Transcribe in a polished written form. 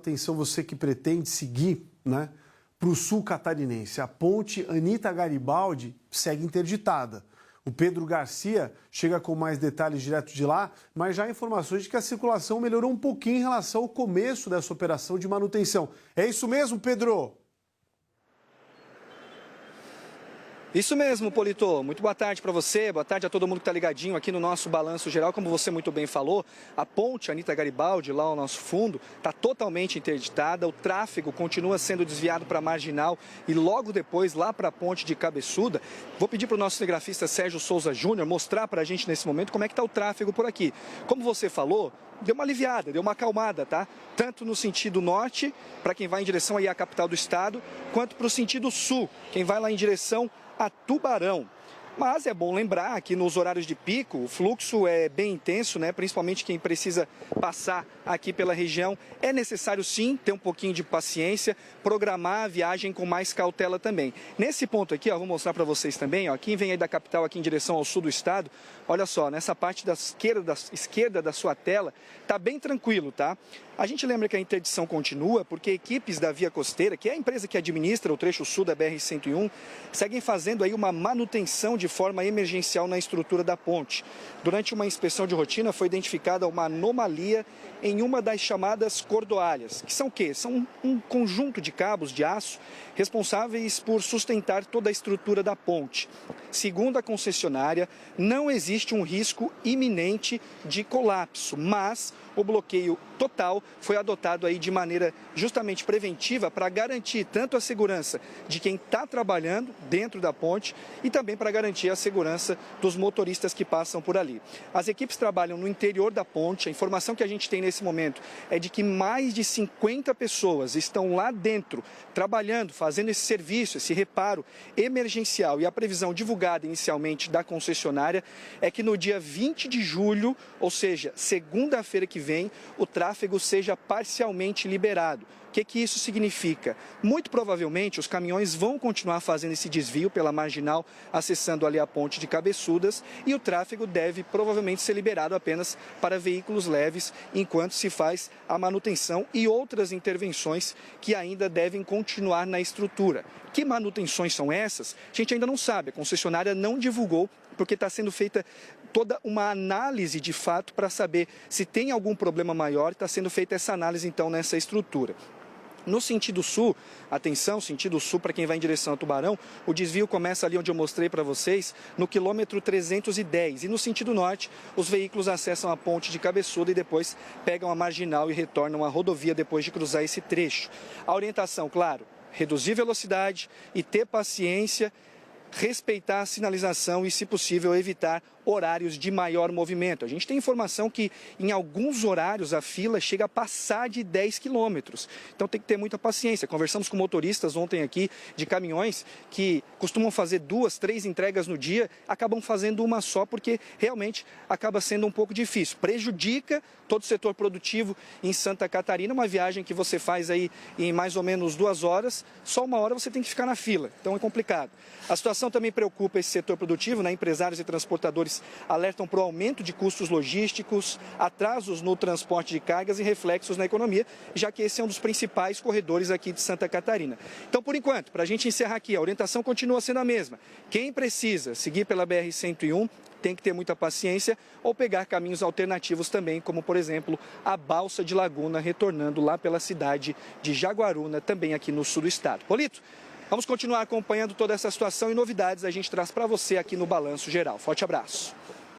Atenção, você que pretende seguir, né, para o sul catarinense. A ponte Anita Garibaldi segue interditada. O Pedro Garcia chega com mais detalhes direto de lá, mas já há informações de que a circulação melhorou um pouquinho em relação ao começo dessa operação de manutenção. É isso mesmo, Pedro? Isso mesmo, Polito. Muito boa tarde para você, boa tarde a todo mundo que está ligadinho aqui no nosso Balanço Geral. Como você muito bem falou, a ponte Anita Garibaldi, lá ao nosso fundo, está totalmente interditada. O tráfego continua sendo desviado para a Marginal e logo depois lá para a ponte de Cabeçuda. Vou pedir para o nosso cinegrafista Sérgio Souza Júnior mostrar para a gente nesse momento como é que está o tráfego por aqui. Como você falou, deu uma aliviada, deu uma acalmada, tá? Tanto no sentido norte, para quem vai em direção aí à capital do estado, quanto para o sentido sul, quem vai lá em direção a Tubarão. Mas é bom lembrar que nos horários de pico o fluxo é bem intenso, né? Principalmente quem precisa passar aqui pela região. É necessário sim ter um pouquinho de paciência, programar a viagem com mais cautela também. Nesse ponto aqui, ó, vou mostrar para vocês também, ó, quem vem aí da capital aqui em direção ao sul do estado, olha só, nessa parte da esquerda da sua tela, tá bem tranquilo, tá? A gente lembra que a interdição continua porque equipes da Via Costeira, que é a empresa que administra o trecho sul da BR-101, seguem fazendo aí uma manutenção de forma emergencial na estrutura da ponte. Durante uma inspeção de rotina foi identificada uma anomalia em uma das chamadas cordoalhas, que são o quê? São um conjunto de cabos de aço responsáveis por sustentar toda a estrutura da ponte. Segundo a concessionária, não existe um risco iminente de colapso, mas o bloqueio total foi adotado aí de maneira justamente preventiva para garantir tanto a segurança de quem está trabalhando dentro da ponte e também para garantir a segurança dos motoristas que passam por ali. As equipes trabalham no interior da ponte. A informação que a gente tem nesse momento é de que mais de 50 pessoas estão lá dentro trabalhando, fazendo esse serviço, esse reparo emergencial. E a previsão divulgada inicialmente da concessionária é que no dia 20 de julho, ou seja, segunda-feira que vem, o tráfego seja parcialmente liberado. O que isso significa? Muito provavelmente os caminhões vão continuar fazendo esse desvio pela Marginal, acessando ali a ponte de Cabeçudas, e o tráfego deve provavelmente ser liberado apenas para veículos leves, enquanto se faz a manutenção e outras intervenções que ainda devem continuar na estrutura. Que manutenções são essas? A gente ainda não sabe, a concessionária não divulgou, porque está sendo feita toda uma análise de fato para saber se tem algum problema maior. Está sendo feita essa análise então nessa estrutura. No sentido sul, atenção, sentido sul para quem vai em direção a Tubarão, o desvio começa ali onde eu mostrei para vocês, no quilômetro 310. E no sentido norte, os veículos acessam a ponte de Cabeçuda e depois pegam a Marginal e retornam à rodovia depois de cruzar esse trecho. A orientação, claro, reduzir velocidade e ter paciência, respeitar a sinalização e, se possível, evitar horários de maior movimento. A gente tem informação que em alguns horários a fila chega a passar de 10 quilômetros. Então tem que ter muita paciência. Conversamos com motoristas ontem aqui de caminhões que costumam fazer 2, 3 entregas no dia, acabam fazendo uma só porque realmente acaba sendo um pouco difícil. Prejudica todo o setor produtivo em Santa Catarina. Uma viagem que você faz aí em mais ou menos 2 horas, só 1 hora você tem que ficar na fila. Então é complicado. A situação também preocupa esse setor produtivo, né? Empresários e transportadores alertam para o aumento de custos logísticos, atrasos no transporte de cargas e reflexos na economia, já que esse é um dos principais corredores aqui de Santa Catarina. Então, por enquanto, para a gente encerrar aqui, a orientação continua sendo a mesma. Quem precisa seguir pela BR-101 tem que ter muita paciência ou pegar caminhos alternativos também, como, por exemplo, a Balsa de Laguna, retornando lá pela cidade de Jaguaruna, também aqui no sul do estado. Polito, vamos continuar acompanhando toda essa situação e novidades a gente traz para você aqui no Balanço Geral. Forte abraço.